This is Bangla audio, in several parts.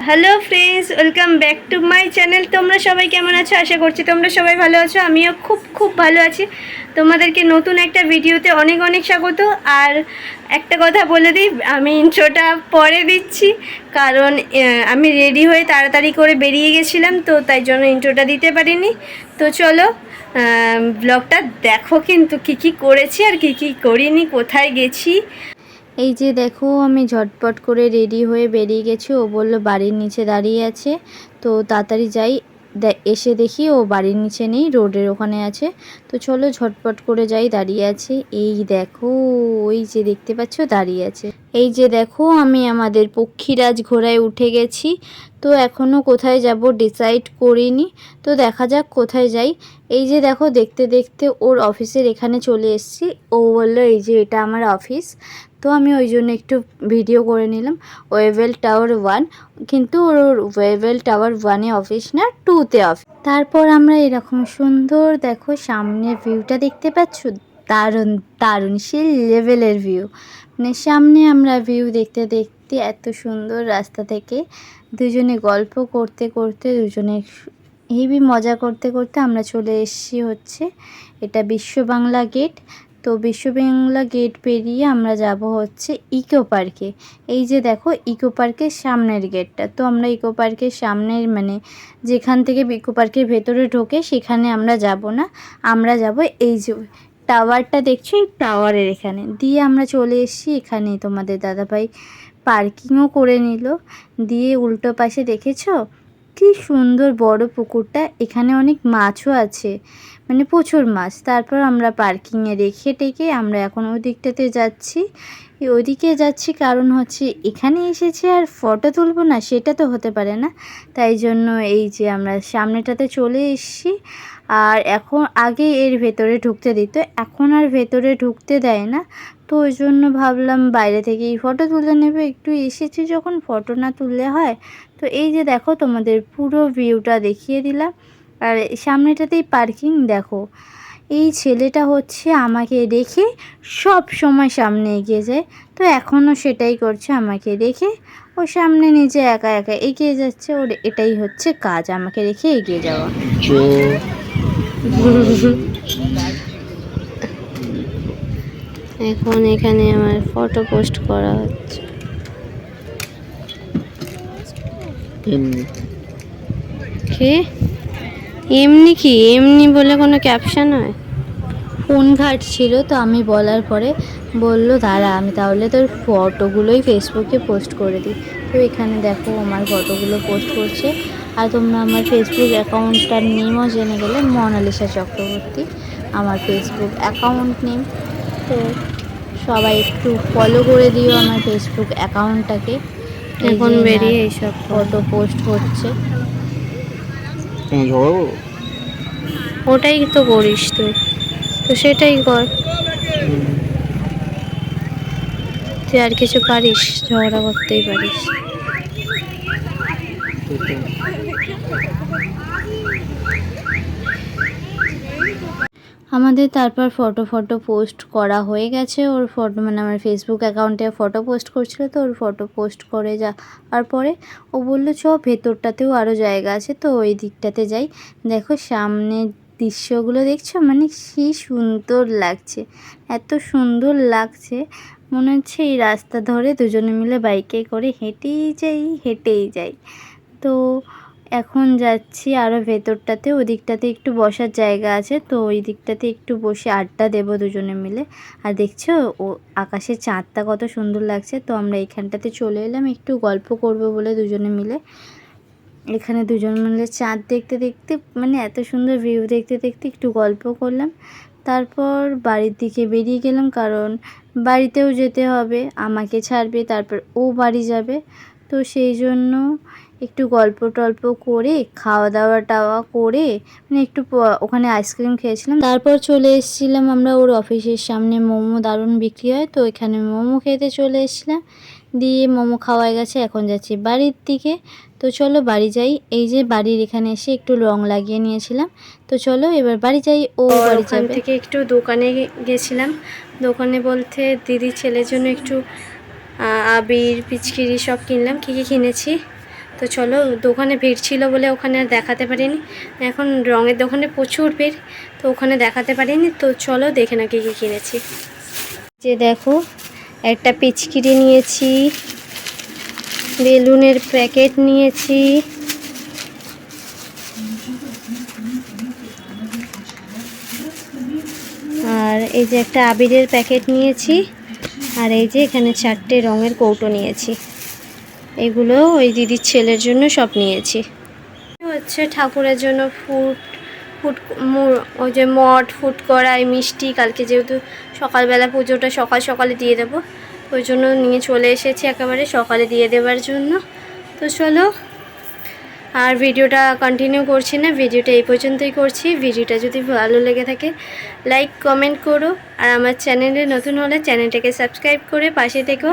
Hello friends, welcome back to my channel. তোমরা সবাই কেমন আছো? আশা করছি তোমরা সবাই ভালো আছো। আমিও খুব খুব ভালো আছি। তোমাদেরকে নতুন একটা ভিডিওতে অনেক অনেক স্বাগত। আর একটা কথা বলে দিই, আমি ইন্ট্রোটা পরে দিচ্ছি, কারণ আমি রেডি হয়ে তাড়াতাড়ি করে বেরিয়ে গেছিলাম, তো তাই জন্য ইন্ট্রোটা দিতে পারিনি। তো চলো ব্লগটা দেখো, কিন্তু কী কী করেছি আর কী কী করিনি, কোথায় গেছি। এই যে দেখো, আমি ঝটপট করে রেডি হয়ে বেরিয়ে গেছি। ও বলল বাড়ির নিচে দাঁড়িয়ে আছে, তো তাড়াতাড়ি যাই। এসে দেখি ও বাড়ির নিচে নেই, রোডের ওখানে আছে। তো চলো ঝটপট করে যাই। দাঁড়িয়ে আছে, এই দেখো, ওই যে দেখতে পাচ্ছ দাঁড়িয়ে আছে। এই যে দেখো, আমি আমাদের পক্ষীরাজ ঘোড়ায় উঠে গেছি। তো এখনও কোথায় যাব ডিসাইড করিনি, তো দেখা যাক কোথায় যাই। এই যে দেখো, দেখতে দেখতে ওর অফিসের এখানে চলে এসেছি। ও বললো এই যে এটা আমার অফিস। তো আমি ওই জন্য একটু ভিডিও করে নিলাম। ওয়েভেল টাওয়ার 1, কিন্তু ওর ওয়েভেল টাওয়ার 1-এ অফিস না, 2-তে অফিস। তারপর আমরা এরকম সুন্দর, দেখো সামনের ভিউটা দেখতে পাচ্ছ, দারুণ দারুণ সেই লেভেলের ভিউ। মানে সামনে আমরা ভিউ দেখতে দেখতে এত সুন্দর রাস্তা থেকে দুজনে গল্প করতে করতে, দুজনে হেবি মজা করতে করতে আমরা চলে এসেছি হচ্ছে এটা বিশ্ব বাংলা গেট। তো বিশ্ব বাংলা গেট পেরিয়ে আমরা যাব হচ্ছে ইকো পার্কে। এই যে দেখো, ইকো পার্কের সামনের গেটটা। তো আমরা ইকো পার্কের সামনের, মানে যেখান থেকে ইকো পার্কের ভেতরে ঢোকে সেখানে আমরা যাব না, আমরা যাব এই যে টাওয়ারটা দেখছো, এই টাওয়ারের এখানে দিয়ে আমরা চলে এসেছি। এখানে তোমাদের দাদাভাই পার্কিংও করে নিল। দিয়ে উল্টো পাশে দেখেছো কি সুন্দর বড় পুকুরটা, এখানে অনেক মাছও আছে, মানে প্রচুর মাছ। তারপর আমরা পার্কিংয়ে রেখে টেকে আমরা এখন ওই দিকটাতে যাচ্ছি। ওইদিকে যাচ্ছি কারণ হচ্ছে এখানে এসেছি আর ফটো তুলবো না, সেটা তো হতে পারে না। তাই জন্য এই যে আমরা সামনেটাতে চলে এসেছি। আর এখন আগে এর ভেতরে ঢুকতে দিত, এখন আর ভেতরে ঢুকতে দেয় না। তো ওই জন্য ভাবলাম বাইরে থেকেই ফটো তুলে নেবে, একটু এসেছি যখন ফটো না তুললে হয়। তো এই যে দেখো, তোমাদের পুরো ভিউটা দেখিয়ে দিলাম। আর সামনেটাতেই পার্কিং। দেখো এই ছেলেটা হচ্ছে আমাকে রেখে সব সময় সামনে এগিয়ে যায়, তো এখনও সেটাই করছে। আমাকে রেখে ও সামনে নিজে একা একা এগিয়ে যাচ্ছে। ওর এটাই হচ্ছে কাজ, আমাকে রেখে এগিয়ে যাওয়া। এখন এখানে আমার ফটো পোস্ট করা হচ্ছে। কি এমনি, কি এমনি বলে কোনো ক্যাপশন হয়? ফোন ঘাটছিল, তো আমি বলার পরে বলল দাঁড়া, আমি তাহলে তোর ফটোগুলোই ফেসবুকে পোস্ট করে দিই। তো এখানে দেখো আমার ফটোগুলো পোস্ট করছে। আর তোমরা আমার ফেসবুক অ্যাকাউন্টটার নেমও জেনে গেলে, মোনালিসা চক্রবর্তী আমার ফেসবুক অ্যাকাউন্ট নেম। তো সবাই একটু ফলো করে দিও আমার ফেসবুক অ্যাকাউন্টটাকে। এখন বেরিয়ে এইসব ফটো পোস্ট হচ্ছে। ওটাই তো করিস তুই, তো সেটাই কর। তুই আর কিছু পারিস? ঝগড়া করতেই পারিস। আমাদের তারপর ফটো পোস্ট করা হয়ে গেছে। ওর ফটো, মানে আমার ফেসবুক অ্যাকাউন্টে ফটো পোস্ট করছিল, তো ওর ফটো পোস্ট করে যাওয়ার পরে ও বললো চ ভেতরটাতেও আরও জায়গা আছে, তো ওই দিকটাতে যাই। দেখো সামনের দৃশ্যগুলো দেখছো, মানে কি সুন্দর লাগছে, এত সুন্দর লাগছে। মনে হচ্ছে এই রাস্তা ধরে দুজনে মিলে বাইকে করে হেঁটেই যাই। তো এখন যাচ্ছি আরও ভেতরটাতে, ওদিকটাতে একটু বসার জায়গা আছে, তো ওই দিকটাতে একটু বসে আড্ডা দেবো দুজনে মিলে। আর দেখছো ও আকাশের চাঁদটা কত সুন্দর লাগছে। তো আমরা এইখানটাতে চলে এলাম একটু গল্প করব বলে দুজনে মিলে। এখানে দুজন মিলে চাঁদ দেখতে দেখতে, মানে এত সুন্দর ভিউ দেখতে দেখতে একটু গল্প করলাম। তারপর বাড়ির দিকে বেরিয়ে গেলাম, কারণ বাড়িতেও যেতে হবে, আমাকে ছাড়বে তারপর ও বাড়ি যাবে। তো সেই জন্য একটু গল্প টল্প করে খাওয়া দাওয়া করে, মানে একটু ওখানে আইসক্রিম খেয়েছিলাম। তারপর চলে এসেছিলাম আমরা ওর অফিসের সামনে, মোমো দারুণ বিক্রি হয়, তো এখানে মোমো খেতে চলে এসেছিলাম। দিয়ে মোমো খাওয়া গেছে, এখন যাচ্ছি বাড়ির দিকে। তো চলো বাড়ি যাই। এই যে বাড়ির এখানে এসে একটু রং লাগিয়ে নিয়েছিলাম। তো চলো এবার বাড়ি যাই। ও বাড়ি যাবে। থেকে একটু দোকানে গেছিলাম। দোকানে বলতে দিদির ছেলের জন্য একটু আবির পিচকিরি সব কিনলাম। কী কী কিনেছি তো চলো, দোকানে ভিড় ছিল বলে ওখানে আর দেখাতে পারিনি। এখন রঙের দোকানে প্রচুর ভিড়, তো ওখানে দেখাতে পারিনি। তো চলো দেখে না কী কী কিনেছি। যে দেখো, একটা পিচকিরি নিয়েছি, বেলুনের প্যাকেট নিয়েছি, আর এই যে একটা আবিরের প্যাকেট নিয়েছি, আর এই যে এখানে 4টে রঙের কৌটো নিয়েছি। এগুলো ওই দিদির ছেলের জন্য সব নিয়েছি। হচ্ছে ঠাকুরের জন্য ওই যে মঠ, ফুট কড়াই, মিষ্টি। কালকে যেহেতু সকালবেলা পুজোটা সকালে দিয়ে দেবো, ওই জন্য নিয়ে চলে এসেছি একেবারে সকালে দিয়ে দেওয়ার জন্য। তো চলো, আর ভিডিওটা কন্টিনিউ করছি না, ভিডিওটা এই পর্যন্তই করছি। ভিডিওটা যদি ভালো লেগে থাকে লাইক কমেন্ট করো, আর আমার চ্যানেলে নতুন হলে চ্যানেলটাকে সাবস্ক্রাইব করে পাশে থেকো।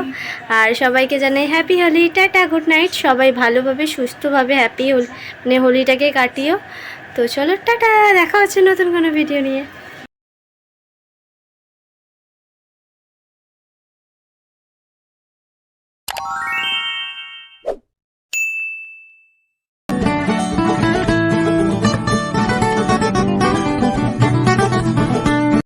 আর সবাইকে জানাই happy Holi, tata, good night. সবাই ভালোভাবে সুস্থভাবে হোলিটাকে কাটিও। তো চলো, টাটা, দেখা হচ্ছে নতুন কোনো ভিডিও নিয়ে।